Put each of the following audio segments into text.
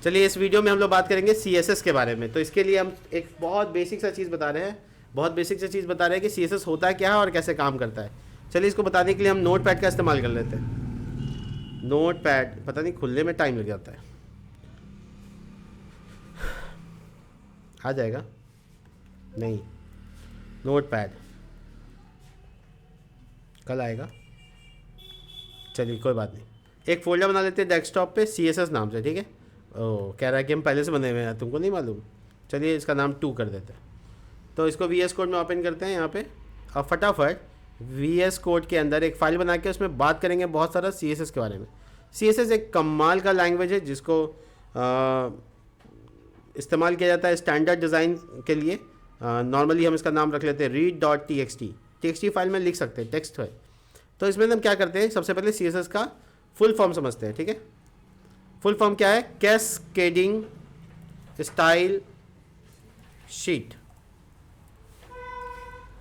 चलिए इस वीडियो में हम लोग बात करेंगे CSS के बारे में। तो इसके लिए हम एक बहुत बेसिक सा चीज़ बता रहे हैं, कि CSS होता है क्या है और कैसे काम करता है। चलिए इसको बताने के लिए हम नोटपैड का इस्तेमाल कर लेते हैं। नोटपैड पता नहीं खुलने में टाइम लग जाता है, आ जाएगा नहीं, नोटपैड कल आएगा। चलिए कोई बात नहीं, एक फोल्डर बना लेते हैं डेस्कटॉप पे CSS नाम से, ठीक है। ओह कह रहा है कि हम पहले से बने हुए हैं, तुमको नहीं मालूम। चलिए इसका नाम 2 कर देते हैं। तो इसको VS कोड में ओपन करते हैं यहाँ पे, और फटाफट VS कोड के अंदर एक फ़ाइल बना के उसमें बात करेंगे बहुत सारा CSS के बारे में। CSS एक कमाल का लैंग्वेज है जिसको इस्तेमाल किया जाता है स्टैंडर्ड डिज़ाइन के लिए। नॉर्मली हम इसका नाम रख लेते हैं read.txt फाइल में लिख सकते हैं, टेक्स्ट है। तो इसमें हम क्या करते हैं, सबसे पहले CSS का फुल फॉर्म समझते हैं, ठीक है। फुल फॉर्म क्या है, cascading style sheet.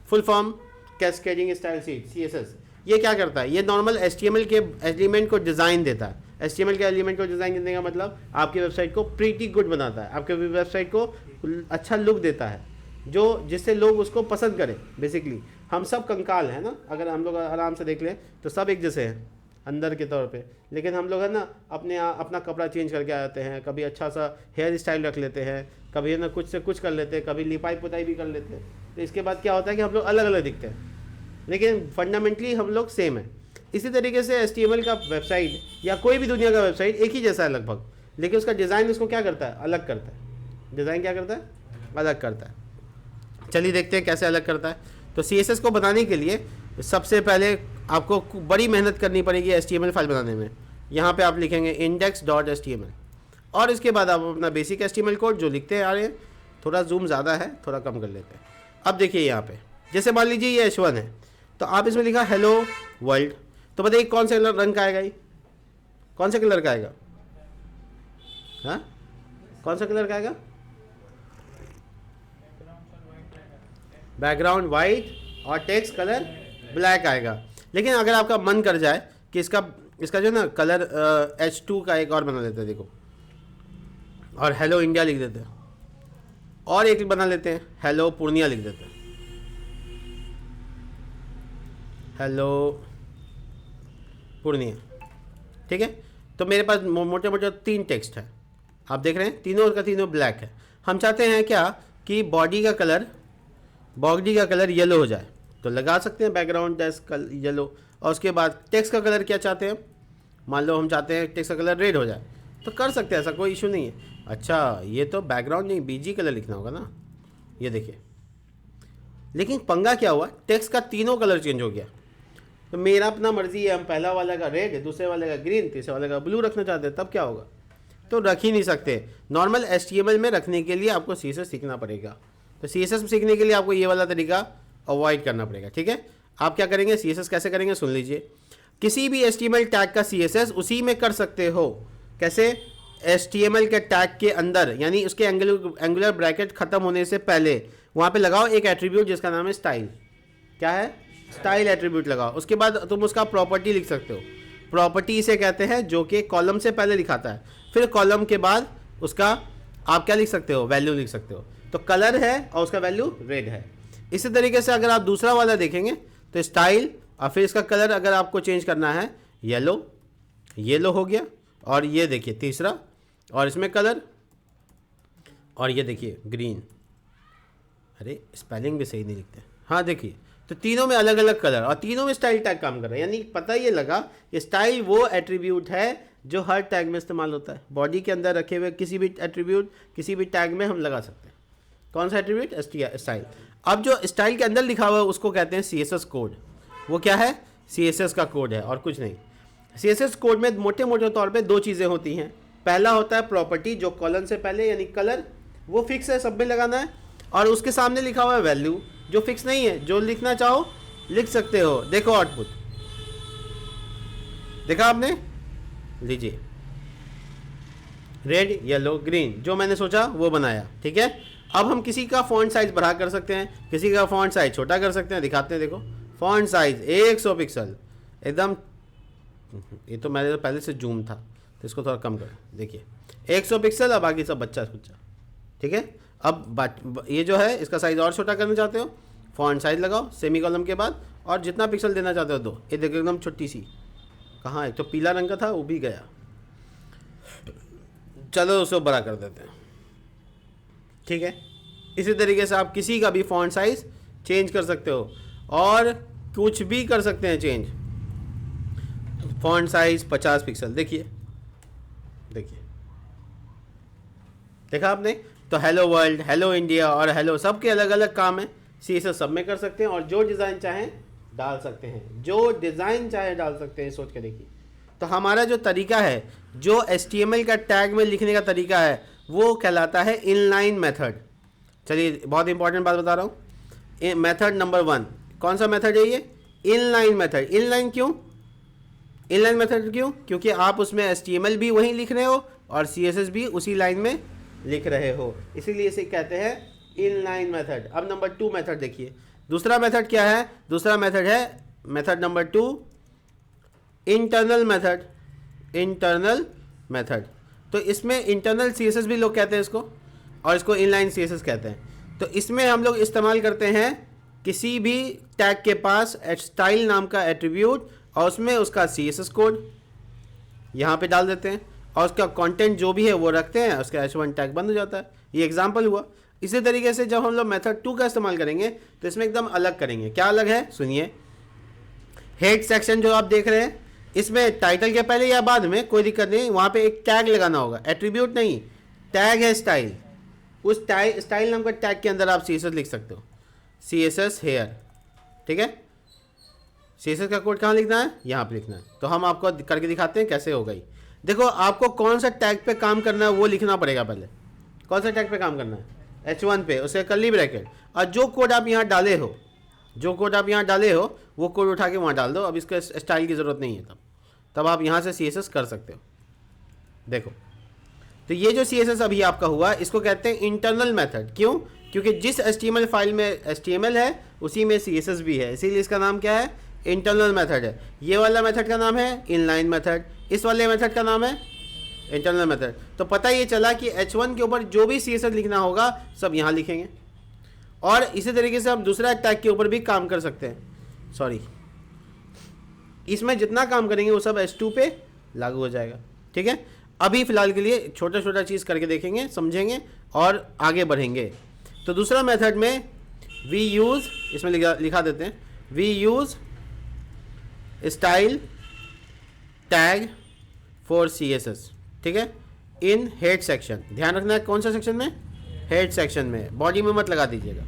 Full form cascading style sheet CSS। ये क्या करता है, ये नॉर्मल HTML के एलिमेंट को डिज़ाइन देता है। HTML के एलिमेंट को डिज़ाइन देने का मतलब आपकी वेबसाइट को प्रीटी गुड बनाता है, आपके वेबसाइट को अच्छा लुक देता है, जो जिससे लोग उसको पसंद करें। बेसिकली हम सब कंकाल हैं ना, अगर हम लोग आराम से देख लें तो सब एक जैसे हैं अंदर के तौर पे, लेकिन हम लोग है ना अपना कपड़ा चेंज करके आते हैं, कभी अच्छा सा हेयर स्टाइल रख लेते हैं, कभी है ना कुछ से कुछ कर लेते हैं, कभी लिपाई पुताई भी कर लेते हैं। तो इसके बाद क्या होता है कि हम लोग अलग अलग दिखते हैं, लेकिन फंडामेंटली हम लोग सेम है। इसी तरीके से HTML का वेबसाइट या कोई भी दुनिया का वेबसाइट एक ही जैसा है लगभग, लेकिन उसका डिज़ाइन उसको क्या करता है, अलग करता है। डिज़ाइन क्या करता है, अलग करता है। चलिए देखते हैं कैसे अलग करता है। तो CSS को बनाने के लिए सबसे पहले आपको बड़ी मेहनत करनी पड़ेगी HTML फाइल बनाने में। यहाँ पे आप लिखेंगे index.html, और इसके बाद आप अपना बेसिक HTML कोड जो लिखते आ रहे हैं, थोड़ा जूम ज़्यादा है, थोड़ा कम कर लेते हैं। अब देखिए यहाँ पे, जैसे मान लीजिए ये H1 है, तो आप इसमें लिखा हेलो वर्ल्ड। तो बताइए कौन से रंग का आएगा, ये कौन से कलर का आएगा, हाँ कौन सा कलर का आएगा, बैकग्राउंड वाइट और टेक्स्ट कलर ब्लैक आएगा। लेकिन अगर आपका मन कर जाए कि इसका जो ना कलर H2 का एक और बना लेते हैं, देखो, और हेलो इंडिया लिख देते हैं, और एक बना लेते हैं हेलो पूर्णिया लिख देते हैं, हेलो पूर्णिया, ठीक है। तो मेरे पास मोटे मोटे 3 टेक्स्ट है, आप देख रहे हैं तीनों का तीनों ब्लैक है। हम चाहते हैं क्या कि बॉडी का कलर येलो हो जाए, तो लगा सकते हैं बैकग्राउंड डेस्क येलो। और उसके बाद टेक्स्ट का कलर क्या चाहते हैं, मान लो हम चाहते हैं टेक्स्ट का कलर रेड हो जाए, तो कर सकते हैं, ऐसा कोई इशू नहीं है। अच्छा ये तो बैकग्राउंड नहीं, BG कलर लिखना होगा ना, ये देखिए। लेकिन पंगा क्या हुआ, टेक्स्ट का तीनों कलर चेंज हो गया। तो मेरा अपना मर्जी है, हम पहला वाले का रेड, दूसरे वाले का ग्रीन, तीसरे वाले का ब्लू रखना चाहते हैं, तब क्या होगा, तो रख ही नहीं सकते। नॉर्मल HTML में रखने के लिए आपको CSS सीखना पड़ेगा। तो CSS सीखने के लिए आपको ये वाला तरीका अवॉइड करना पड़ेगा, ठीक है। आप क्या करेंगे, CSS कैसे करेंगे सुन लीजिए। किसी भी HTML टैग का CSS उसी में कर सकते हो। कैसे, HTML के टैग के अंदर, यानी उसके एंगुलर ब्रैकेट खत्म होने से पहले वहाँ पे लगाओ एक एट्रीब्यूट जिसका नाम है स्टाइल। क्या है, स्टाइल एट्रीब्यूट लगाओ। उसके बाद तुम उसका प्रॉपर्टी लिख सकते हो। प्रॉपर्टी इसे कहते हैं जो कि कॉलम से पहले दिखाता है, फिर कॉलम के बाद उसका आप क्या लिख सकते हो, वैल्यू लिख सकते हो। तो कलर है और उसका वैल्यू रेड है। इसी तरीके से अगर आप दूसरा वाला देखेंगे तो स्टाइल, और फिर इसका कलर अगर आपको चेंज करना है येलो हो गया, और ये देखिए तीसरा, और इसमें कलर, और ये देखिए ग्रीन। अरे स्पेलिंग भी सही नहीं लिखते, हाँ देखिए, तो तीनों में अलग अलग कलर और तीनों में स्टाइल टैग काम कर रहा है। यानी पता ये लगा कि स्टाइल वो एट्रीब्यूट है जो हर टैग में इस्तेमाल होता है। बॉडी के अंदर रखे हुए किसी भी एट्रीब्यूट किसी भी टैग में हम लगा सकते हैं। कौन सा एट्रीब्यूट, स्टाइल। अब जो स्टाइल के अंदर लिखा हुआ है उसको कहते हैं CSS कोड। वो क्या है, CSS का कोड है और कुछ नहीं। CSS कोड में मोटे मोटे तौर पे 2 चीज़ें होती हैं। पहला होता है प्रॉपर्टी, जो कॉलन से पहले यानी कलर, वो फिक्स है, सब में लगाना है। और उसके सामने लिखा हुआ है वैल्यू, जो फिक्स नहीं है, जो लिखना चाहो लिख सकते हो। देखो आउटपुट देखा आपने, लीजिए रेड येलो ग्रीन, जो मैंने सोचा वो बनाया, ठीक है। अब हम किसी का फॉन्ट साइज बढ़ा कर सकते हैं, किसी का फॉन्ट साइज छोटा कर सकते हैं। दिखाते हैं, देखो फॉन्ट साइज 100 पिक्सल एकदम। ये तो मेरे पहले से जूम था, तो इसको थोड़ा कम कर, देखिए 100 पिक्सल और बाकी सब बच्चा कुच्चा। ठीक है, अब ये जो है इसका साइज़ और छोटा करना चाहते हो, फॉन्ट साइज लगाओ सेमी कॉलम के बाद, और जितना पिक्सल देना चाहते हो दो। ये देखो एकदम छोटी सी, कहाँ एक तो पीला रंग का था वो भी गया। चलो उसको बड़ा कर देते हैं। ठीक है, इसी तरीके से आप किसी का भी फॉन्ट साइज़ चेंज कर सकते हो और कुछ भी कर सकते हैं चेंज। फॉन्ट साइज 50 पिक्सल, देखिए देखिए, देखा आपने। तो हेलो वर्ल्ड, हेलो इंडिया और हेलो सबके अलग अलग काम है, CSS सब में कर सकते हैं और जो डिज़ाइन चाहें डाल सकते हैं, जो डिज़ाइन चाहे डाल सकते हैं। सोच के देखिए, तो हमारा जो तरीका है, जो HTML का टैग में लिखने का तरीका है, वो कहलाता है इनलाइन मेथड। चलिए बहुत इंपॉर्टेंट बात बता रहा हूँ। मेथड नंबर 1 कौन सा मेथड है ये? Inline method. इनलाइन क्यों? इनलाइन मेथड क्यों? क्योंकि आप उसमें HTML भी वहीं लिख रहे हो और CSS भी उसी लाइन में लिख रहे हो, इसीलिए इसे कहते हैं इनलाइन मेथड। अब नंबर 2 मेथड देखिए। दूसरा मेथड क्या है? दूसरा मेथड है method number 2 internal method. Internal method, तो इसमें इंटरनल CSS भी लोग कहते हैं इसको, और इसको इनलाइन CSS कहते हैं। तो इसमें हम लोग इस्तेमाल करते हैं किसी भी टैग के पास स्टाइल नाम का एट्रीब्यूट और उसमें उसका CSS कोड यहाँ पे डाल देते हैं और उसका कंटेंट जो भी है वो रखते हैं, उसका H1 टैग बंद हो जाता है। ये एग्जांपल हुआ। इसी तरीके से जब हम लोग मेथड 2 का इस्तेमाल करेंगे तो इसमें एकदम अलग करेंगे। क्या अलग है सुनिए। हेड सेक्शन जो आप देख रहे हैं, इसमें टाइटल के पहले या बाद में कोई दिक्कत नहीं, वहाँ पे एक टैग लगाना होगा, एट्रीब्यूट नहीं, टैग है स्टाइल। उस स्टाइल नाम का टैग के अंदर आप CSS लिख सकते हो, CSS हेयर। ठीक है, CSS का कोड कहाँ लिखना है? यहाँ पे लिखना है। तो हम आपको करके दिखाते हैं कैसे होगा। देखो आपको कौन सा टैग पे काम करना है वो लिखना पड़ेगा पहले। कौन सा टैग पे काम करना है? H1 पे, उसके कर्ली ब्रैकेट, और जो कोड आप यहाँ डाले हो, जो कोड आप यहाँ डाले हो वो कोड उठा के वहाँ डाल दो। अब इसका स्टाइल की ज़रूरत नहीं है, तब आप यहाँ से CSS कर सकते हो। देखो, तो ये जो CSS अभी आपका हुआ इसको कहते हैं इंटरनल मेथड। क्यों? क्योंकि जिस HTML फाइल में HTML है उसी में CSS भी है, इसीलिए इसका नाम क्या है? इंटरनल मेथड है। ये वाला मेथड का नाम है इनलाइन मेथड, इस वाले मेथड का नाम है इंटरनल मेथड। तो पता ये चला कि H1 के ऊपर जो भी CSS लिखना होगा सब यहाँ लिखेंगे, और इसी तरीके से आप दूसरा टैग के ऊपर भी काम कर सकते हैं। सॉरी, इसमें जितना काम करेंगे वो सब H2 पे लागू हो जाएगा। ठीक है, अभी फ़िलहाल के लिए छोटा छोटा चीज़ करके देखेंगे, समझेंगे और आगे बढ़ेंगे। तो दूसरा मेथड में वी यूज़, इसमें लिखा देते हैं, we use style tag for CSS। ठीक है, इन हेड सेक्शन। ध्यान रखना है कौन सा सेक्शन में? हेड सेक्शन में, बॉडी में मत लगा दीजिएगा।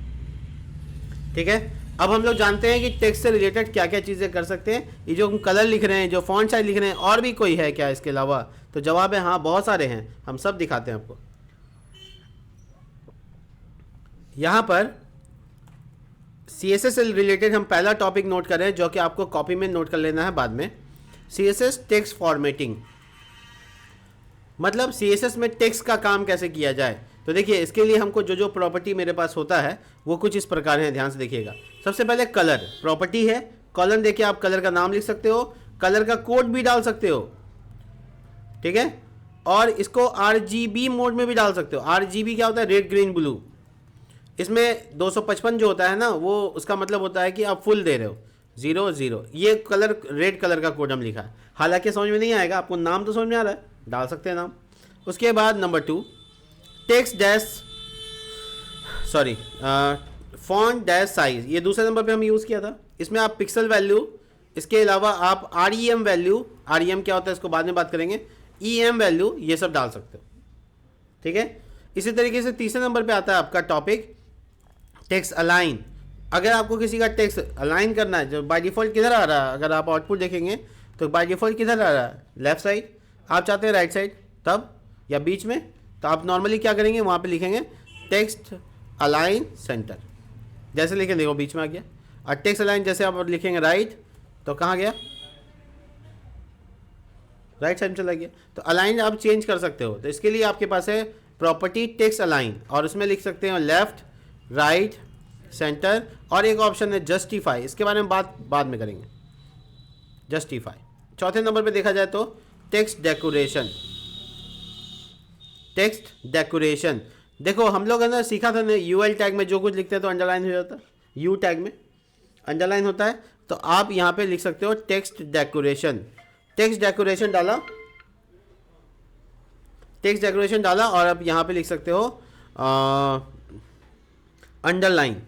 ठीक है, अब हम लोग जानते हैं कि टेक्स्ट से रिलेटेड क्या क्या चीज़ें कर सकते हैं। ये जो हम कलर लिख रहे हैं, जो फॉन्ट साइज लिख रहे हैं, और भी कोई है क्या इसके अलावा? तो जवाब है हाँ, बहुत सारे हैं, हम सब दिखाते हैं आपको। यहाँ पर CSS से रिलेटेड हम पहला टॉपिक नोट कर रहे हैं, जो कि आपको कॉपी में नोट कर लेना है बाद में। CSS टेक्स्ट फॉर्मेटिंग, मतलब CSS में टेक्स्ट का काम कैसे किया जाए। तो देखिए, इसके लिए हमको जो जो प्रॉपर्टी मेरे पास होता है वो कुछ इस प्रकार है, ध्यान से देखिएगा। सबसे पहले कलर प्रॉपर्टी है, कॉलम देखिए, आप कलर का नाम लिख सकते हो, कलर का कोड भी डाल सकते हो। ठीक है, और इसको RGB मोड में भी डाल सकते हो। RGB क्या होता है? Red green blue. इसमें 255 जो होता है ना, वो उसका मतलब होता है कि आप फुल दे रहे हो, 0 0। ये कलर रेड कलर का कोड हम लिखा है, हालांकि समझ में नहीं आएगा आपको, नाम तो समझ में आ रहा है, डाल सकते हैं नाम। उसके बाद number 2 text dash, sorry, font dash size, ये दूसरे नंबर पे हम यूज़ किया था। इसमें आप पिक्सल वैल्यू, इसके अलावा आप REM वैल्यू, REM क्या होता है इसको बाद में बात करेंगे, EM वैल्यू, ये सब डाल सकते हो। ठीक है, इसी तरीके से तीसरे नंबर पे आता है आपका टॉपिक टेक्स्ट अलाइन। अगर आपको किसी का टेक्स्ट अलाइन करना है, जो बाय डिफ़ॉल्ट किधर आ रहा है, अगर आप आउटपुट देखेंगे तो बाय डिफ़ॉल्ट किधर आ रहा है? Left side. आप चाहते हैं राइट साइड, तब या बीच में, तो आप नॉर्मली क्या करेंगे, वहाँ पे लिखेंगे टेक्स्ट अलाइन सेंटर, जैसे लिखेंगे देखो बीच में आ गया। और टेक्स्ट अलाइन जैसे आप लिखेंगे राइट, तो कहाँ गया? राइट साइड में चला गया। तो अलाइन आप चेंज कर सकते हो, तो इसके लिए आपके पास है प्रॉपर्टी टेक्स्ट अलाइन, और उसमें लिख सकते हैं लेफ्ट, राइट, सेंटर, और एक ऑप्शन है जस्टिफाई, इसके बारे में बात बाद में करेंगे, जस्टिफाई। चौथे नंबर पे देखा जाए तो टेक्स्ट डेकोरेशन। Text decoration. देखो हम लोग है ना सीखा था ना, यूएल टैग में जो कुछ लिखते हैं तो अंडरलाइन हो जाता है, यू टैग में अंडरलाइन होता है। तो आप यहाँ पे लिख सकते हो टेक्स्ट डेकोरेशन। टेक्स्ट डेकोरेशन डाला, टेक्स्ट डेकोरेशन डाला और अब यहाँ पे लिख सकते हो अंडरलाइन।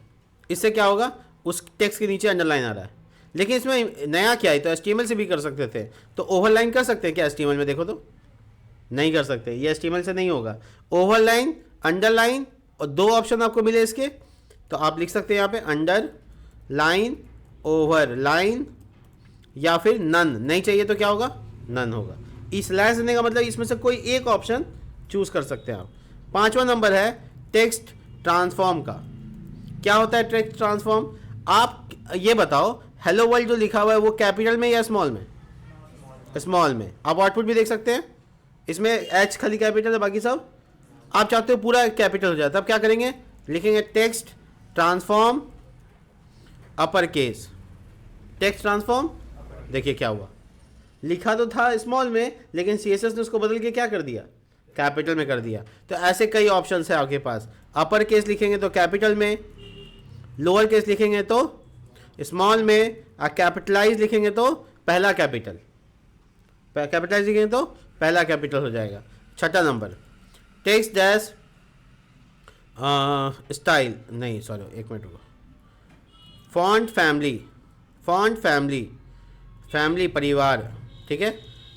इससे क्या होगा, उस टेक्स्ट के नीचे अंडरलाइन आ रहा है। लेकिन इसमें नया क्या है, तो HTML से भी कर सकते थे। तो ओवरलाइन कर सकते हैं क्या HTML में, देखो तो नहीं कर सकते, ये HTML से नहीं होगा। ओवरलाइन, अंडरलाइन और दो ऑप्शन आपको मिले इसके, तो आप लिख सकते हैं यहाँ पे अंडर लाइन, ओवर लाइन या फिर नन। नहीं चाहिए तो क्या होगा, नन होगा। स्लैश देने का मतलब इसमें से कोई एक ऑप्शन चूज कर सकते हैं आप। 5वां नंबर है टेक्स्ट ट्रांसफॉर्म का। क्या होता है टेक्स्ट ट्रांसफॉर्म, आप ये बताओ हेलो वर्ल्ड जो लिखा हुआ है वो कैपिटल में या स्मॉल में, स्मॉल में। आप आउटपुट भी देख सकते हैं, इसमें एच खाली कैपिटल है, बाकी सब आप चाहते हो पूरा कैपिटल हो जाए। तब क्या करेंगे, लिखेंगे text transform upper case, text transform. देखिए क्या हुआ, लिखा तो था स्मॉल में लेकिन CSS ने उसको बदल के क्या कर दिया, कैपिटल में कर दिया। तो ऐसे कई ऑप्शंस है आपके पास। अपर केस लिखेंगे तो कैपिटल में, लोअर केस लिखेंगे तो स्मॉल में, और कैपिटलाइज लिखेंगे तो पहला कैपिटल, कैपिटलाइज लिखेंगे तो पहला कैपिटल हो जाएगा। 6वां नंबर टेक्स्ट डैश स्टाइल, नहीं सॉरी एक मिनट रुको, font family, font family, family परिवार, ठीक है,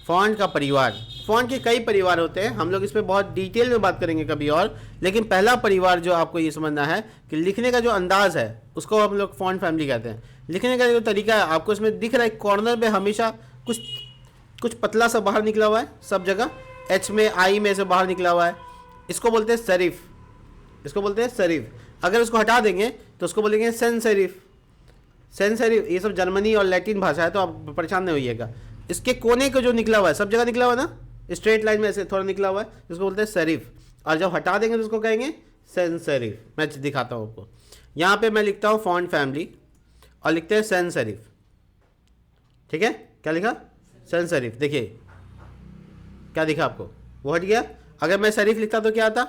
फॉन्ट का परिवार। फॉन्ट के कई परिवार होते हैं, हम लोग इस पर बहुत डिटेल में बात करेंगे कभी और। लेकिन पहला परिवार जो आपको ये समझना है कि लिखने का जो अंदाज़ है उसको हम लोग फॉन्ट फैमिली कहते हैं। लिखने का जो तरीका है, आपको इसमें दिख रहा है कॉर्नर पे हमेशा कुछ पतला सा बाहर निकला हुआ है, सब जगह एच में आई में से बाहर निकला हुआ है, इसको बोलते हैं सेरिफ, इसको बोलते हैं सेरिफ। अगर उसको हटा देंगे तो उसको बोलेंगे सेंस सेरिफ। सेंस सेरिफ ये सब जर्मनी और लैटिन भाषा है, तो आप परेशान नहीं होइएगा। इसके कोने को जो निकला हुआ है, सब जगह निकला हुआ है ना, स्ट्रेट लाइन में ऐसे थोड़ा निकला हुआ है, जिसको बोलते हैं सेरिफ। और जब हटा देंगे तो उसको कहेंगे सेंस सेरिफ। मैं दिखाता हूँ आपको, यहाँ पे मैं लिखता हूँ फॉन्ट फैमिली और लिखते हैं सेंस सेरिफ, ठीक है। क्या लिखा, सेंस सेरिफ। देखिए क्या दिखा आपको, वो हट गया। अगर मैं सेरिफ लिखता तो क्या आता,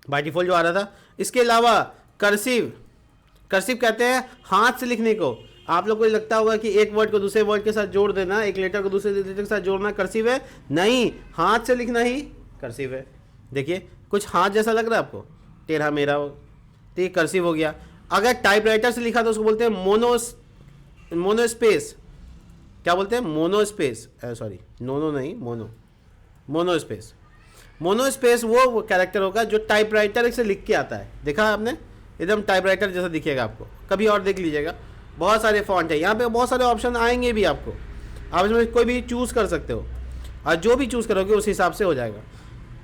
बाय डिफॉल्ट जो आ रहा था। इसके अलावा कर्सिव, कर्सिव कहते हैं हाथ से लिखने को। आप लोग को लगता होगा कि एक वर्ड को दूसरे वर्ड के साथ जोड़ देना, एक लेटर को दूसरे लेटर के साथ जोड़ना कर्सिव है, नहीं, हाथ से लिखना ही कर्सिव है। देखिए कुछ हाथ जैसा लग रहा है आपको, टेढ़ा मेरा, तो ये कर्सिव हो गया। अगर टाइपराइटर से लिखा तो उसको बोलते हैं मोनो स्पेस। क्या बोलते हैं, मोनो स्पेस, सॉरी नोनो नहीं, मोनो स्पेस। मोनो स्पेस वो कैरेक्टर होगा जो टाइपराइटर से लिख के आता है। देखा आपने, एकदम टाइपराइटर जैसा दिखेगा आपको, कभी और देख लीजिएगा। बहुत सारे फॉन्ट है यहाँ पे, बहुत सारे ऑप्शन आएंगे भी आपको, आप इसमें कोई भी चूज़ कर सकते हो और जो भी चूज़ करोगे उस हिसाब से हो जाएगा।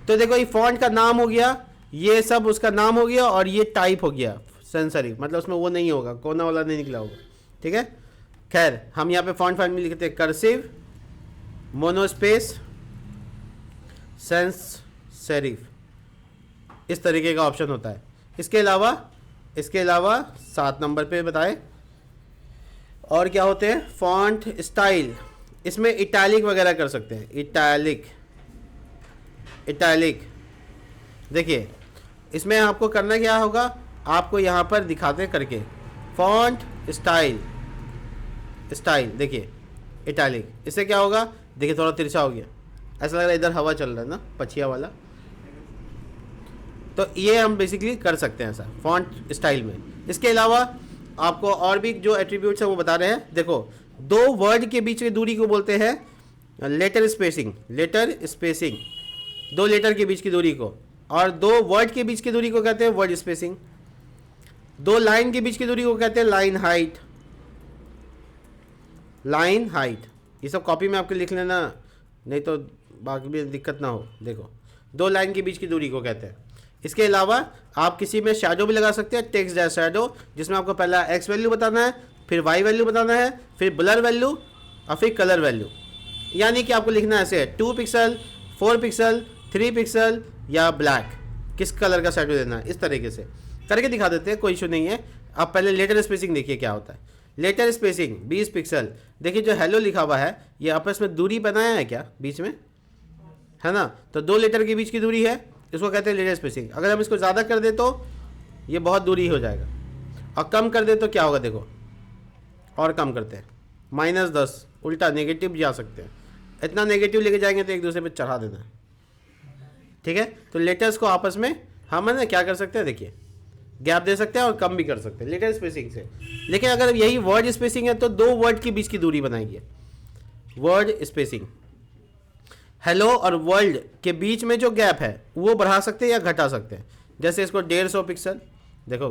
तो देखो ये फॉन्ट का नाम हो गया, ये सब उसका नाम हो गया, और ये टाइप हो गया सेंसरी, मतलब उसमें वो नहीं होगा, कोना वाला नहीं निकला होगा, ठीक है। खैर हम यहाँ पे फॉन्ट फैमिली लिखते हैं कर्सिव, मोनोस्पेस, सेंस सेरिफ, इस तरीके का ऑप्शन होता है। इसके अलावा 7 नंबर पे बताए और क्या होते हैं, फॉन्ट स्टाइल। इसमें इटैलिक वगैरह कर सकते हैं, इटैलिक। देखिए इसमें आपको करना क्या होगा, आपको यहाँ पर दिखाते करके फॉन्ट स्टाइल, देखिए इटैलिक। इससे क्या होगा, देखिए थोड़ा तिरछा हो गया, ऐसा लग रहा है इधर हवा चल रहा है ना, पछिया वाला। तो ये हम बेसिकली कर सकते हैं ऐसा फॉन्ट स्टाइल में। इसके अलावा आपको और भी जो एट्रीब्यूट्स है वो बता रहे हैं। देखो 2 वर्ड के बीच की दूरी को बोलते हैं लेटर स्पेसिंग, 2 लेटर के बीच की दूरी को, और 2 वर्ड के बीच की दूरी को कहते हैं वर्ड स्पेसिंग। 2 लाइन के बीच की दूरी को कहते हैं लाइन हाइट। ये सब कॉपी में आपके लिख लेना, नहीं तो बाकी भी दिक्कत ना हो। देखो 2 लाइन के बीच की दूरी को कहते हैं। इसके अलावा आप किसी में शैडो भी लगा सकते हैं, टेक्स्ट डैश शैडो, जिसमें आपको पहला एक्स वैल्यू बताना है, फिर वाई वैल्यू बताना है, फिर ब्लर वैल्यू और फिर कलर वैल्यू। यानी कि आपको लिखना ऐसे है 2 पिक्सल, 4 पिक्सल, 3 पिक्सल या ब्लैक, किस कलर का शैडो देना है, इस तरीके से करके दिखा देते हैं, कोई इशू नहीं है। आप पहले लेटर स्पेसिंग देखिए क्या होता है। Letter spacing 20 pixel. देखिए जो हेलो लिखा हुआ है ये आपस में दूरी बनाया है क्या बीच में, है ना। तो 2 लेटर के बीच की दूरी है, इसको कहते हैं लेटर स्पेसिंग। अगर हम इसको ज़्यादा कर दे तो ये बहुत दूरी हो जाएगा, और कम कर दे तो क्या होगा, देखो और कम करते हैं -10, उल्टा नेगेटिव जा सकते हैं। इतना नेगेटिव लेके जाएंगे तो एक दूसरे पे चढ़ा देना है, ठीक है। तो लेटर्स को आपस में हम है ना क्या कर सकते हैं, देखिए गैप दे सकते हैं और कम भी कर सकते हैं लेटर स्पेसिंग से। लेकिन अगर यही वर्ड स्पेसिंग है तो 2 वर्ड के बीच की दूरी बनाएगी वर्ड स्पेसिंग। हेलो और वर्ल्ड के बीच में जो गैप है वो बढ़ा सकते हैं या घटा सकते हैं। जैसे इसको 150 पिक्सल, देखो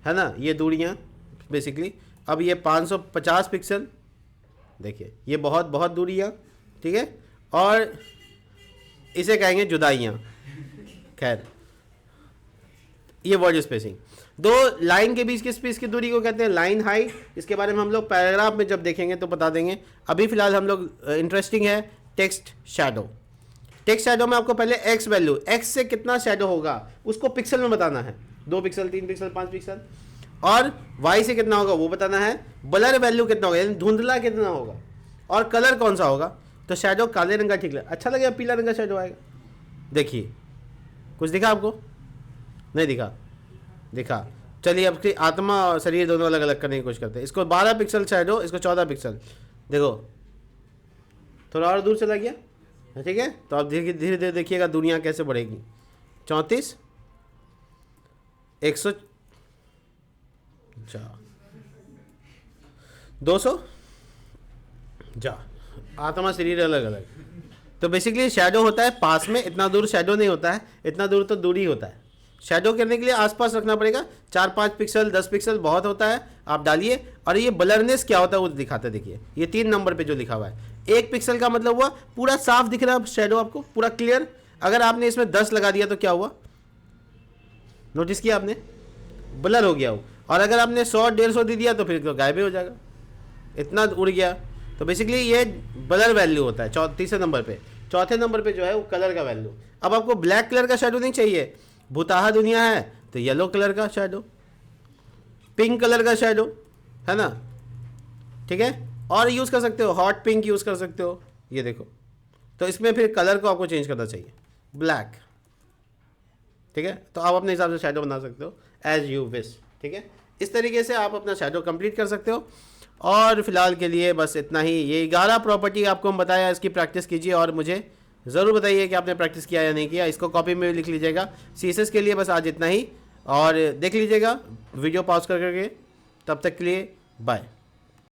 है ना ये दूरियां बेसिकली। अब ये 550 पिक्सल, देखिए ये बहुत बहुत दूरियां, ठीक है। और इसे कहेंगे जुदाइयां। खैर ये वर्ड स्पेसिंग। 2 लाइन के बीच की स्पेस की दूरी को कहते हैं लाइन हाइट। इसके बारे में हम लोग पैराग्राफ में जब देखेंगे तो बता देंगे। अभी फिलहाल हम लोग इंटरेस्टिंग है टेक्स्ट शैडो। टेक्स्ट शैडो में आपको पहले एक्स वैल्यू, एक्स से कितना शैडो होगा उसको पिक्सल में बताना है, 2 पिक्सल, 3 पिक्सल, 5 पिक्सल। और वाई से कितना होगा वो बताना है। ब्लर वैल्यू कितना होगा, यानी धुंधला कितना होगा, और कलर कौन सा होगा। तो शैडो काले रंग का ठीक लगे, अच्छा लगेगा पीला रंग का शैडो आएगा। देखिए कुछ दिखा आपको, नहीं दिखा, दिखा। चलिए अब की आत्मा और शरीर दोनों अलग अलग करने की कोशिश करते हैं। इसको 12 पिक्सल शैडो, इसको 14 पिक्सल। देखो थोड़ा और दूर चला गया, ठीक है। तो अब धीरे धीरे देखिएगा दुनिया कैसे बढ़ेगी। 34, 100, 200 जा, आत्मा शरीर अलग अलग। तो बेसिकली शैडो होता है पास में, इतना दूर शैडो नहीं होता है, इतना दूर तो दूरी होता है। शैडो करने के लिए आसपास रखना पड़ेगा, 4-5 पिक्सल, 10 पिक्सल बहुत होता है, आप डालिए। और ये ब्लरनेस क्या होता है वो दिखाता है। देखिए ये 3 नंबर पे जो लिखा हुआ है, 1 पिक्सल का मतलब हुआ पूरा साफ दिख रहा है शैडो आपको, पूरा क्लियर। अगर आपने इसमें 10 लगा दिया तो क्या हुआ, नोटिस किया आपने, ब्लर हो गया वो। और अगर आपने 100-150 दे दिया तो फिर तो गायब ही हो जाएगा, इतना उड़ गया। तो बेसिकली ये ब्लर वैल्यू होता है। तीसरे नंबर पे, चौथे नंबर पे जो है वो कलर का वैल्यू। अब आपको ब्लैक कलर का शैडो नहीं चाहिए, भूताहा दुनिया है तो येलो कलर का शैडो, पिंक कलर का शैडो, है ना, ठीक है। और यूज़ कर सकते हो हॉट पिंक यूज़ कर सकते हो, ये देखो। तो इसमें फिर कलर को आपको चेंज करना चाहिए, ब्लैक, ठीक है। तो आप अपने हिसाब से शैडो बना सकते हो एज यू विश, ठीक है। इस तरीके से आप अपना शैडो कंप्लीट कर सकते हो। और फिलहाल के लिए बस इतना ही। ये 11 प्रॉपर्टी आपको हम बताया, इसकी प्रैक्टिस कीजिए और मुझे ज़रूर बताइए कि आपने प्रैक्टिस किया या नहीं किया। इसको कॉपी में भी लिख लीजिएगा। CSS के लिए बस आज इतना ही, और देख लीजिएगा वीडियो पॉज करके। तब तक के लिए बाय।